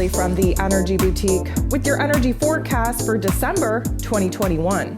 Ashley from the Energy Boutique with your energy forecast for December 2021.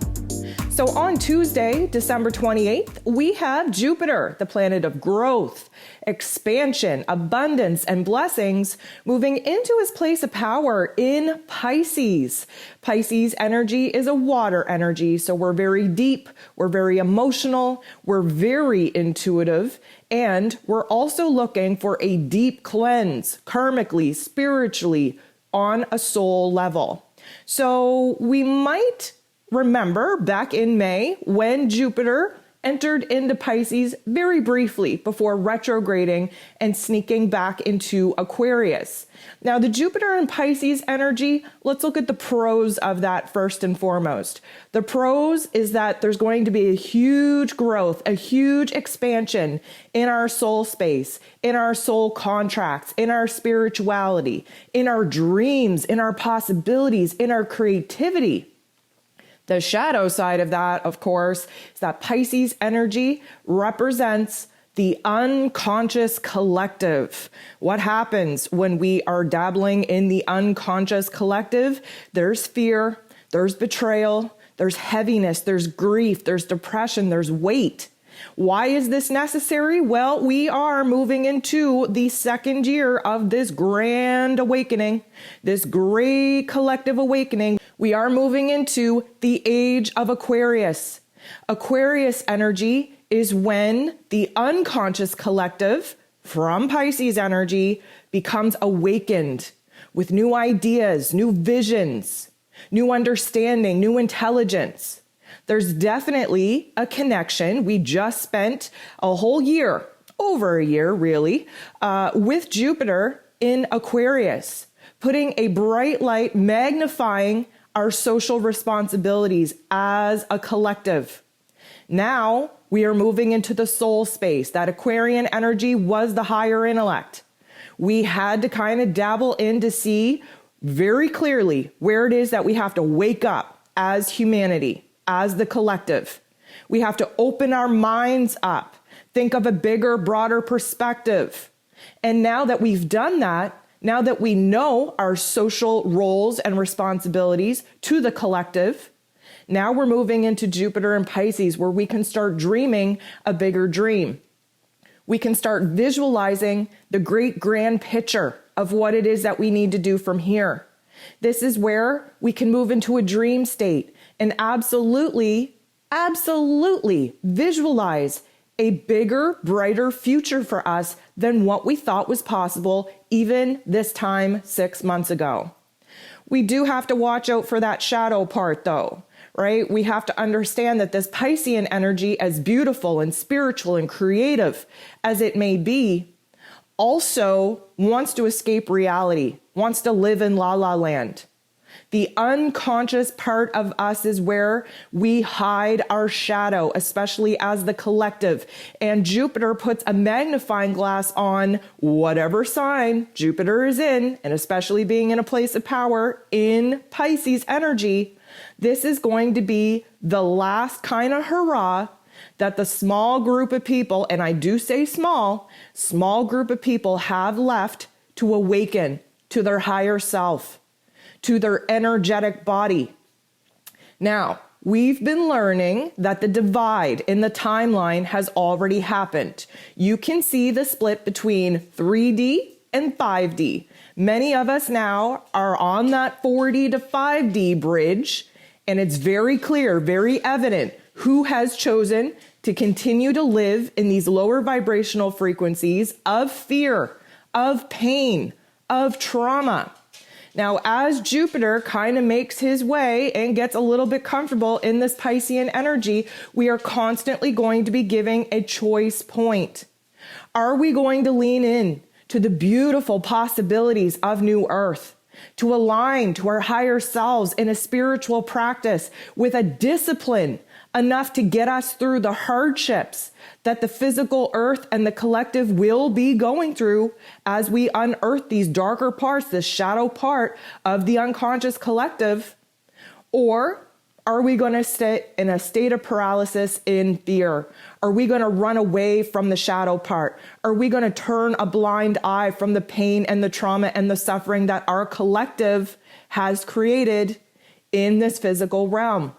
So on Tuesday, December 28th, we have Jupiter, the planet of growth, expansion, abundance, and blessings, moving into his place of power in Pisces. Pisces energy is a water energy, so we're very deep, we're very emotional, we're very intuitive, and we're also looking for a deep cleanse, karmically, spiritually, on a soul level. So we might remember back in May when Jupiter entered into Pisces very briefly before retrograding and sneaking back into Aquarius. Now, the Jupiter and Pisces energy, let's look at the pros of that first and foremost. The pros is that there's going to be a huge growth, a huge expansion in our soul space, in our soul contracts, in our spirituality, in our dreams, in our possibilities, in our creativity. The shadow side of that, of course, is that Pisces energy represents the unconscious collective. What happens when we are dabbling in the unconscious collective? There's fear, there's betrayal, there's heaviness, there's grief, there's depression, there's weight. Why is this necessary? Well, we are moving into the second year of this grand awakening, this great collective awakening. We are moving into the age of Aquarius. Aquarius energy is when the unconscious collective from Pisces energy becomes awakened with new ideas, new visions, new understanding, new intelligence. There's definitely a connection. We just spent a whole year, over a year really, with Jupiter in Aquarius, putting a bright light, magnifying our social responsibilities as a collective. Now we are moving into the soul space. That Aquarian energy was the higher intellect. We had to kind of dabble in to see very clearly where it is that we have to wake up as humanity, as the collective. We have to open our minds up, think of a bigger, broader perspective. And now that we've done that, now that we know our social roles and responsibilities to the collective, now we're moving into Jupiter and Pisces where we can start dreaming a bigger dream. We can start visualizing the great grand picture of what it is that we need to do from here. This is where we can move into a dream state and absolutely visualize a bigger, brighter future for us than what we thought was possible even this time 6 months ago. We do have to watch out for that shadow part though, right? We have to understand that this Piscean energy, as beautiful and spiritual and creative as it may be, also wants to escape reality, wants to live in la la land. The unconscious part of us is where we hide our shadow, especially as the collective. And Jupiter puts a magnifying glass on whatever sign Jupiter is in, and especially being in a place of power in Pisces energy, this is going to be the last kind of hurrah that the small group of people, and I do say small group of people have left to awaken to their higher self, to their energetic body. Now, we've been learning that the divide in the timeline has already happened. You can see the split between 3D and 5D. Many of us now are on that 4D to 5D bridge, and it's very clear, very evident who has chosen to continue to live in these lower vibrational frequencies of fear, of pain, of trauma. Now, as Jupiter kind of makes his way and gets a little bit comfortable in this Piscean energy, we are constantly going to be giving a choice point. Are we going to lean in to the beautiful possibilities of New Earth, to align to our higher selves in a spiritual practice with a discipline enough to get us through the hardships that the physical earth and the collective will be going through as we unearth these darker parts, this shadow part of the unconscious collective? Or Are we going to sit in a state of paralysis in fear? Are we going to run away from the shadow part? Are we going to turn a blind eye from the pain and the trauma and the suffering that our collective has created in this physical realm?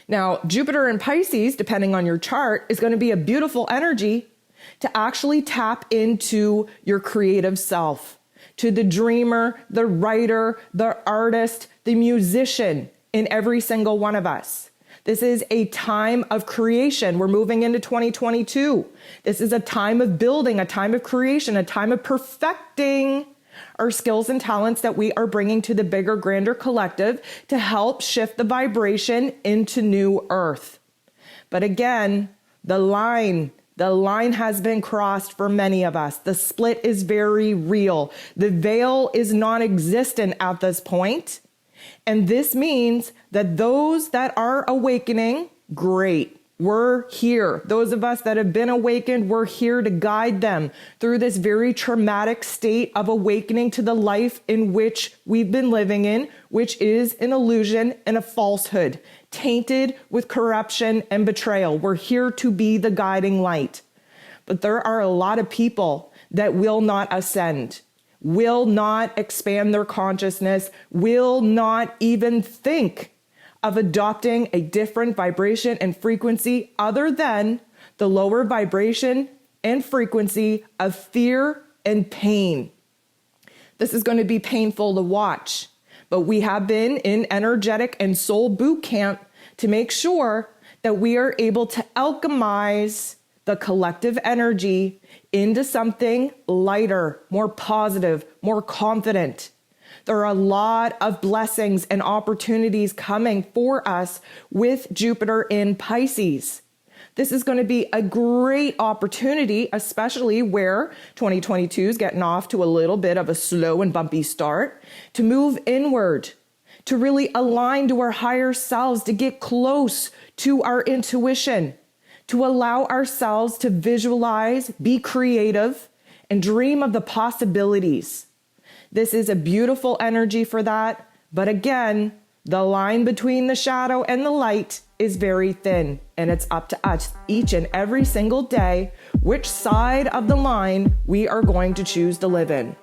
Now, Jupiter in Pisces, depending on your chart, is going to be a beautiful energy to actually tap into your creative self, to the dreamer, the writer, the artist, the musician in every single one of us. This is a time of creation. We're moving into 2022. This is a time of building, a time of creation, a time of perfecting our skills and talents that we are bringing to the bigger, grander collective to help shift the vibration into new earth. But again, the line has been crossed for many of us. The split is very real. The veil is non-existent at this point. And this means that those that are awakening, great. We're here. Those of us that have been awakened, we're here to guide them through this very traumatic state of awakening to the life in which we've been living in, which is an illusion and a falsehood, tainted with corruption and betrayal. We're here to be the guiding light. But there are a lot of people that will not ascend, will not expand their consciousness, will not even think of adopting a different vibration and frequency other than the lower vibration and frequency of fear and pain. This is going to be painful to watch, but we have been in energetic and soul boot camp to make sure that we are able to alchemize the collective energy into something lighter, more positive, more confident. There are a lot of blessings and opportunities coming for us with Jupiter in Pisces. This is going to be a great opportunity, especially where 2022 is getting off to a little bit of a slow and bumpy start, to move inward, to really align to our higher selves, to get close to our intuition, to allow ourselves to visualize, be creative, and dream of the possibilities. This is a beautiful energy for that. But again, the line between the shadow and the light is very thin, and it's up to us each and every single day which side of the line we are going to choose to live in.